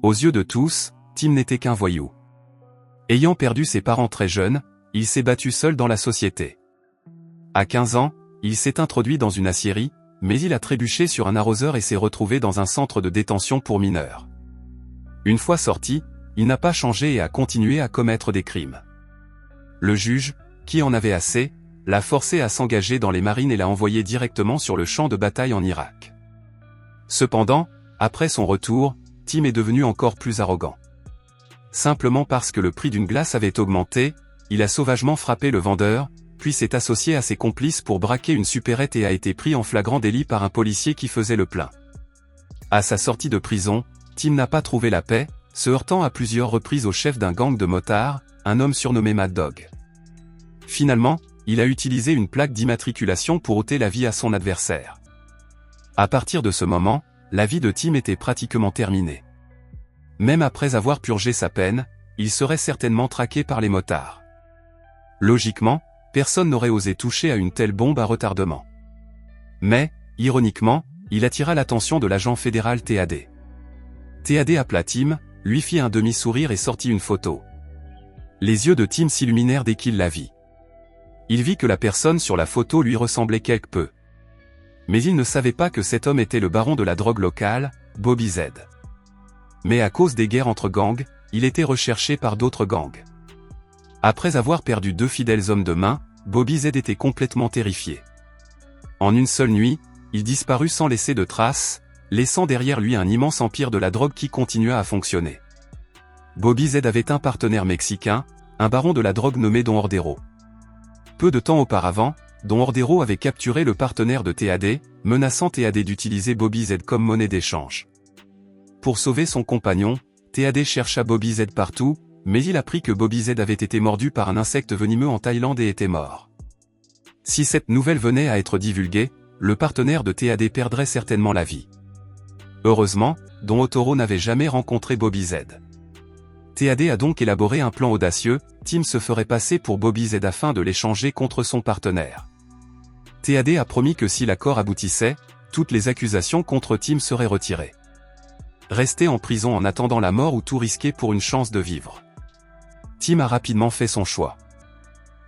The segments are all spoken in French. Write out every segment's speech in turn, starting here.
Aux yeux de tous, Tim n'était qu'un voyou. Ayant perdu ses parents très jeunes, il s'est battu seul dans la société. À 15 ans, il s'est introduit dans une aciérie, mais il a trébuché sur un arroseur et s'est retrouvé dans un centre de détention pour mineurs. Une fois sorti, il n'a pas changé et a continué à commettre des crimes. Le juge, qui en avait assez, l'a forcé à s'engager dans les marines et l'a envoyé directement sur le champ de bataille en Irak. Cependant, après son retour, Tim est devenu encore plus arrogant. Simplement parce que le prix d'une glace avait augmenté, il a sauvagement frappé le vendeur, puis s'est associé à ses complices pour braquer une supérette et a été pris en flagrant délit par un policier qui faisait le plein. À sa sortie de prison, Tim n'a pas trouvé la paix, se heurtant à plusieurs reprises au chef d'un gang de motards, un homme surnommé Mad Dog. Finalement, il a utilisé une plaque d'immatriculation pour ôter la vie à son adversaire. À partir de ce moment, la vie de Tim était pratiquement terminée. Même après avoir purgé sa peine, il serait certainement traqué par les motards. Logiquement, personne n'aurait osé toucher à une telle bombe à retardement. Mais, ironiquement, il attira l'attention de l'agent fédéral TAD. TAD appela Tim, lui fit un demi-sourire et sortit une photo. Les yeux de Tim s'illuminèrent dès qu'il la vit. Il vit que la personne sur la photo lui ressemblait quelque peu. Mais il ne savait pas que cet homme était le baron de la drogue locale, Bobby Z. Mais à cause des guerres entre gangs, il était recherché par d'autres gangs. Après avoir perdu 2 fidèles hommes de main, Bobby Z était complètement terrifié. En une seule nuit, il disparut sans laisser de traces, laissant derrière lui un immense empire de la drogue qui continua à fonctionner. Bobby Z avait un partenaire mexicain, un baron de la drogue nommé Don Ordero. Peu de temps auparavant, Don Ordero avait capturé le partenaire de TAD, menaçant TAD d'utiliser Bobby Z comme monnaie d'échange. Pour sauver son compagnon, TAD chercha Bobby Z partout, mais il apprit que Bobby Z avait été mordu par un insecte venimeux en Thaïlande et était mort. Si cette nouvelle venait à être divulguée, le partenaire de TAD perdrait certainement la vie. Heureusement, Don Ordero n'avait jamais rencontré Bobby Z. TAD a donc élaboré un plan audacieux, Tim se ferait passer pour Bobby Z afin de l'échanger contre son partenaire. TAD a promis que si l'accord aboutissait, toutes les accusations contre Tim seraient retirées. Rester en prison en attendant la mort ou tout risquer pour une chance de vivre. Tim a rapidement fait son choix.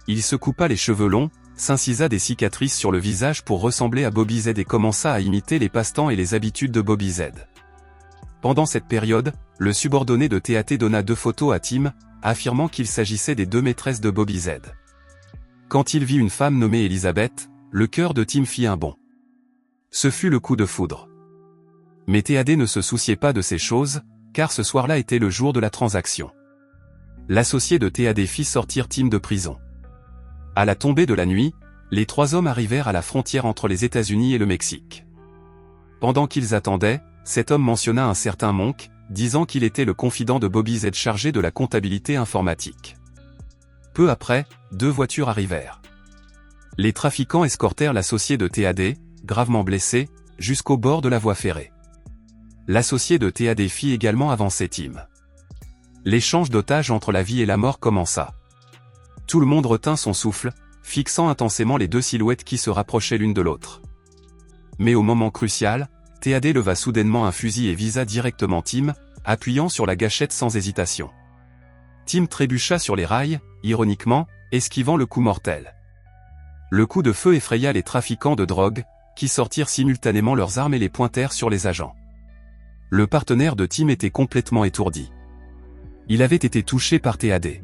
Il se coupa les cheveux longs, s'incisa des cicatrices sur le visage pour ressembler à Bobby Z et commença à imiter les passe-temps et les habitudes de Bobby Z. Pendant cette période, le subordonné de TAD donna 2 photos à Tim, affirmant qu'il s'agissait des 2 maîtresses de Bobby Z. Quand il vit une femme nommée Elizabeth, le cœur de Tim fit un bond. Ce fut le coup de foudre. Mais TAD ne se souciait pas de ces choses, car ce soir-là était le jour de la transaction. L'associé de TAD fit sortir Tim de prison. À la tombée de la nuit, les 3 hommes arrivèrent à la frontière entre les États-Unis et le Mexique. Pendant qu'ils attendaient, cet homme mentionna un certain Monk, disant qu'il était le confident de Bobby Z chargé de la comptabilité informatique. Peu après, 2 voitures arrivèrent. Les trafiquants escortèrent l'associé de TAD, gravement blessé, jusqu'au bord de la voie ferrée. L'associé de TAD fit également avancer Tim. L'échange d'otages entre la vie et la mort commença. Tout le monde retint son souffle, fixant intensément les 2 silhouettes qui se rapprochaient l'une de l'autre. Mais au moment crucial, TAD leva soudainement un fusil et visa directement Tim, appuyant sur la gâchette sans hésitation. Tim trébucha sur les rails, ironiquement, esquivant le coup mortel. Le coup de feu effraya les trafiquants de drogue, qui sortirent simultanément leurs armes et les pointèrent sur les agents. Le partenaire de Tim était complètement étourdi. Il avait été touché par TAD.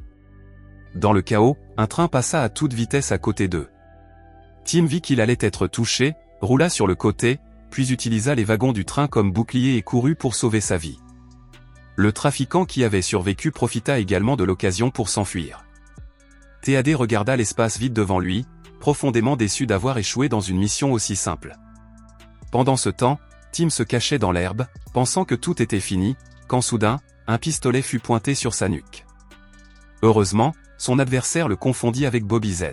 Dans le chaos, un train passa à toute vitesse à côté d'eux. Tim vit qu'il allait être touché, roula sur le côté, puis utilisa les wagons du train comme bouclier et courut pour sauver sa vie. Le trafiquant qui avait survécu profita également de l'occasion pour s'enfuir. TAD regarda l'espace vide devant lui, profondément déçu d'avoir échoué dans une mission aussi simple. Pendant ce temps, Tim se cachait dans l'herbe, pensant que tout était fini, quand soudain, un pistolet fut pointé sur sa nuque. Heureusement, son adversaire le confondit avec Bobby Z.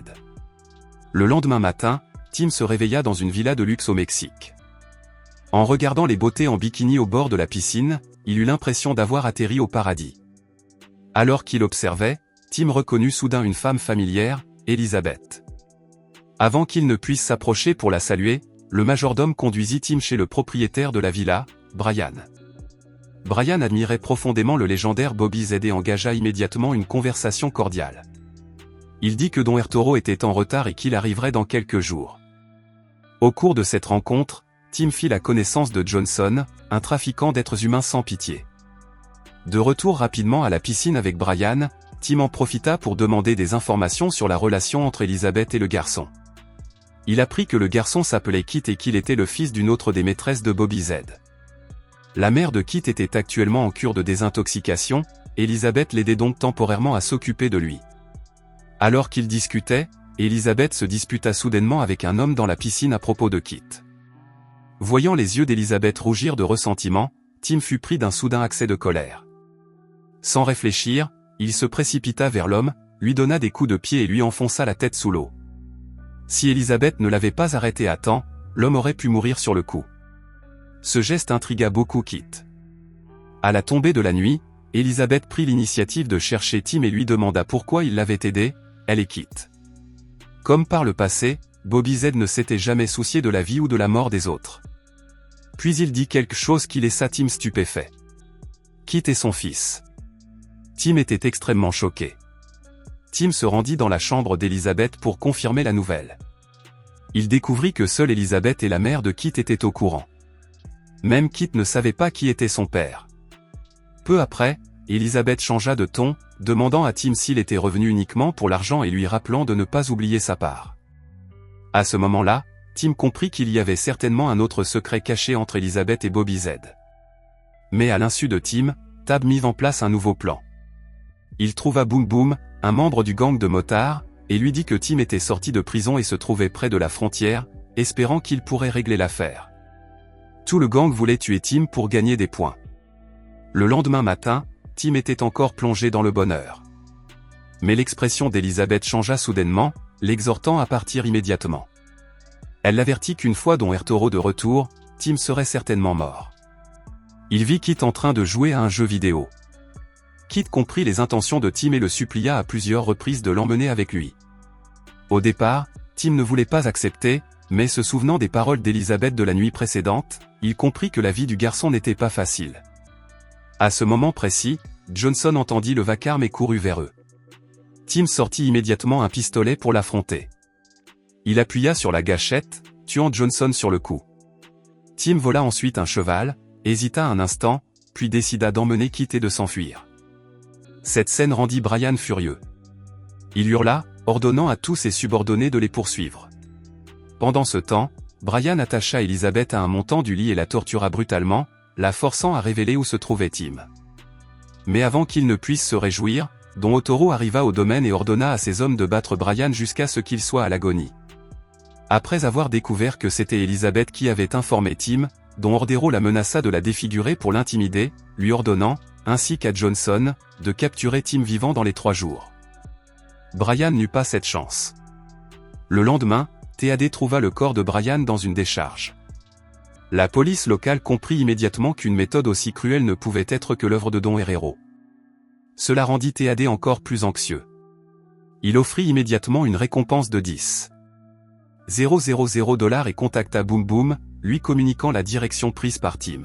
Le lendemain matin, Tim se réveilla dans une villa de luxe au Mexique. En regardant les beautés en bikini au bord de la piscine, il eut l'impression d'avoir atterri au paradis. Alors qu'il observait, Tim reconnut soudain une femme familière, Elizabeth. Avant qu'il ne puisse s'approcher pour la saluer, le majordome conduisit Tim chez le propriétaire de la villa, Brian. Brian admirait profondément le légendaire Bobby Z et engagea immédiatement une conversation cordiale. Il dit que Don Arturo était en retard et qu'il arriverait dans quelques jours. Au cours de cette rencontre, Tim fit la connaissance de Johnson, un trafiquant d'êtres humains sans pitié. De retour rapidement à la piscine avec Brian, Tim en profita pour demander des informations sur la relation entre Elizabeth et le garçon. Il apprit que le garçon s'appelait Kit et qu'il était le fils d'une autre des maîtresses de Bobby Z. La mère de Kit était actuellement en cure de désintoxication, Elizabeth l'aidait donc temporairement à s'occuper de lui. Alors qu'ils discutaient, Elizabeth se disputa soudainement avec un homme dans la piscine à propos de Kit. Voyant les yeux d'Elizabeth rougir de ressentiment, Tim fut pris d'un soudain accès de colère. Sans réfléchir, il se précipita vers l'homme, lui donna des coups de pied et lui enfonça la tête sous l'eau. Si Elizabeth ne l'avait pas arrêté à temps, l'homme aurait pu mourir sur le coup. Ce geste intrigua beaucoup Kit. À la tombée de la nuit, Elizabeth prit l'initiative de chercher Tim et lui demanda pourquoi il l'avait aidé, elle et Kit. Comme par le passé, Bobby Z ne s'était jamais soucié de la vie ou de la mort des autres. Puis il dit quelque chose qui laissa Tim stupéfait. Kit est son fils. Tim était extrêmement choqué. Tim se rendit dans la chambre d'Elizabeth pour confirmer la nouvelle. Il découvrit que seule Elizabeth et la mère de Kit étaient au courant. Même Kit ne savait pas qui était son père. Peu après, Elizabeth changea de ton, demandant à Tim s'il était revenu uniquement pour l'argent et lui rappelant de ne pas oublier sa part. À ce moment-là, Tim comprit qu'il y avait certainement un autre secret caché entre Elizabeth et Bobby Z. Mais à l'insu de Tim, Tab mit en place un nouveau plan. Il trouva Boom Boom, un membre du gang de motards, et lui dit que Tim était sorti de prison et se trouvait près de la frontière, espérant qu'il pourrait régler l'affaire. Tout le gang voulait tuer Tim pour gagner des points. Le lendemain matin, Tim était encore plongé dans le bonheur. Mais l'expression d'Elizabeth changea soudainement, l'exhortant à partir immédiatement. Elle l'avertit qu'une fois Don Arturo de retour, Tim serait certainement mort. Il vit Kit en train de jouer à un jeu vidéo. Kit comprit les intentions de Tim et le supplia à plusieurs reprises de l'emmener avec lui. Au départ, Tim ne voulait pas accepter, mais se souvenant des paroles d'Elizabeth de la nuit précédente, il comprit que la vie du garçon n'était pas facile. À ce moment précis, Johnson entendit le vacarme et courut vers eux. Tim sortit immédiatement un pistolet pour l'affronter. Il appuya sur la gâchette, tuant Johnson sur le coup. Tim vola ensuite un cheval, hésita un instant, puis décida d'emmener Kit et de s'enfuir. Cette scène rendit Brian furieux. Il hurla, ordonnant à tous ses subordonnés de les poursuivre. Pendant ce temps, Brian attacha Elizabeth à un montant du lit et la tortura brutalement, la forçant à révéler où se trouvait Tim. Mais avant qu'il ne puisse se réjouir, Don Arturo arriva au domaine et ordonna à ses hommes de battre Brian jusqu'à ce qu'il soit à l'agonie. Après avoir découvert que c'était Elizabeth qui avait informé Tim, Don Arturo la menaça de la défigurer pour l'intimider, lui ordonnant, ainsi qu'à Johnson, de capturer Tim vivant dans les 3 jours. Brian n'eut pas cette chance. Le lendemain, TAD trouva le corps de Brian dans une décharge. La police locale comprit immédiatement qu'une méthode aussi cruelle ne pouvait être que l'œuvre de Don Herrero. Cela rendit TAD encore plus anxieux. Il offrit immédiatement une récompense de 10,000 $ et contacta Boom Boom, lui communiquant la direction prise par Tim.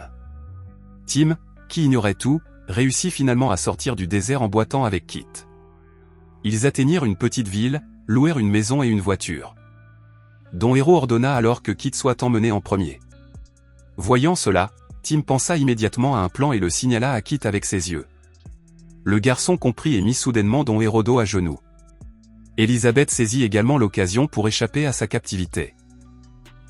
Tim, qui ignorait tout, réussit finalement à sortir du désert en boitant avec Kit. Ils atteignirent une petite ville, louèrent une maison et une voiture. Don Hero ordonna alors que Kit soit emmené en premier. Voyant cela, Tim pensa immédiatement à un plan et le signala à Kit avec ses yeux. Le garçon comprit et mit soudainement Don Hero dos à genoux. Elizabeth saisit également l'occasion pour échapper à sa captivité.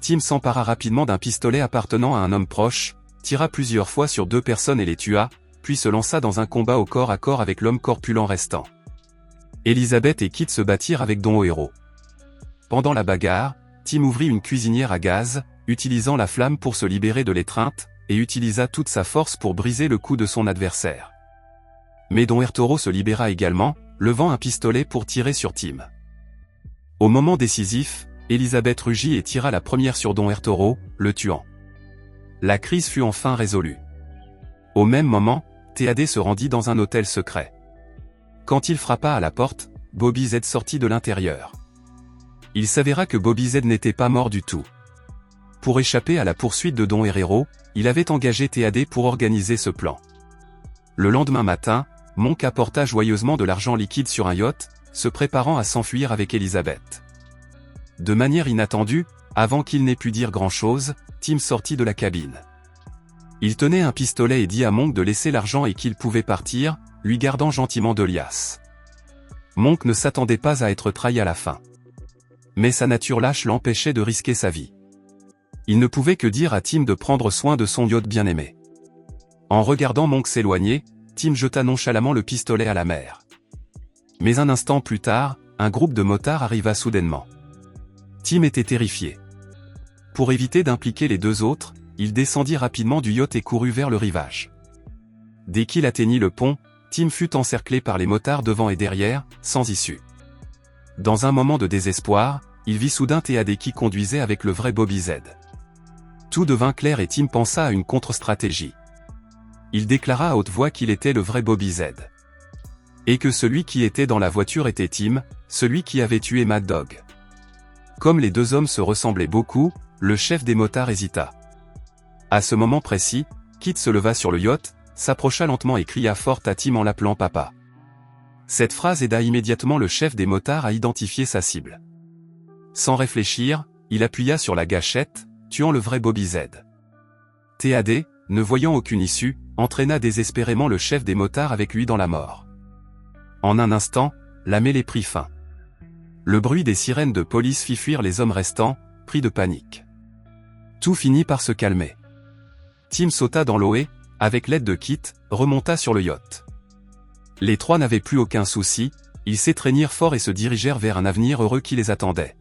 Tim s'empara rapidement d'un pistolet appartenant à un homme proche, tira plusieurs fois sur 2 personnes et les tua, puis se lança dans un combat au corps à corps avec l'homme corpulent restant. Elizabeth et Kit se battirent avec Don Hero. Pendant la bagarre, Tim ouvrit une cuisinière à gaz, utilisant la flamme pour se libérer de l'étreinte, et utilisa toute sa force pour briser le cou de son adversaire. Mais Don Arturo se libéra également, levant un pistolet pour tirer sur Tim. Au moment décisif, Elizabeth rugit et tira la première sur Don Arturo, le tuant. La crise fut enfin résolue. Au même moment, TAD se rendit dans un hôtel secret. Quand il frappa à la porte, Bobby Z sortit de l'intérieur. Il s'avéra que Bobby Z n'était pas mort du tout. Pour échapper à la poursuite de Don Herrero, il avait engagé TAD pour organiser ce plan. Le lendemain matin, Monk apporta joyeusement de l'argent liquide sur un yacht, se préparant à s'enfuir avec Elizabeth. De manière inattendue, avant qu'il n'ait pu dire grand-chose, Tim sortit de la cabine. Il tenait un pistolet et dit à Monk de laisser l'argent et qu'il pouvait partir, lui gardant gentiment de liasse. Monk ne s'attendait pas à être trahi à la fin. Mais sa nature lâche l'empêchait de risquer sa vie. Il ne pouvait que dire à Tim de prendre soin de son yacht bien-aimé. En regardant Monk s'éloigner, Tim jeta nonchalamment le pistolet à la mer. Mais un instant plus tard, un groupe de motards arriva soudainement. Tim était terrifié. Pour éviter d'impliquer les deux autres, il descendit rapidement du yacht et courut vers le rivage. Dès qu'il atteignit le pont, Tim fut encerclé par les motards devant et derrière, sans issue. Dans un moment de désespoir, il vit soudain Théadé qui conduisait avec le vrai Bobby Z. Tout devint clair et Tim pensa à une contre-stratégie. Il déclara à haute voix qu'il était le vrai Bobby Z. Et que celui qui était dans la voiture était Tim, celui qui avait tué Mad Dog. Comme les deux hommes se ressemblaient beaucoup, le chef des motards hésita. À ce moment précis, Kit se leva sur le yacht, s'approcha lentement et cria fort à Tim en l'appelant papa. Cette phrase aida immédiatement le chef des motards à identifier sa cible. Sans réfléchir, il appuya sur la gâchette, tuant le vrai Bobby Z. Théadé, ne voyant aucune issue, entraîna désespérément le chef des motards avec lui dans la mort. En un instant, la mêlée prit fin. Le bruit des sirènes de police fit fuir les hommes restants, pris de panique. Tout finit par se calmer. Tim sauta dans l'eau et, avec l'aide de Kit, remonta sur le yacht. Les trois n'avaient plus aucun souci, ils s'étreignirent fort et se dirigèrent vers un avenir heureux qui les attendait.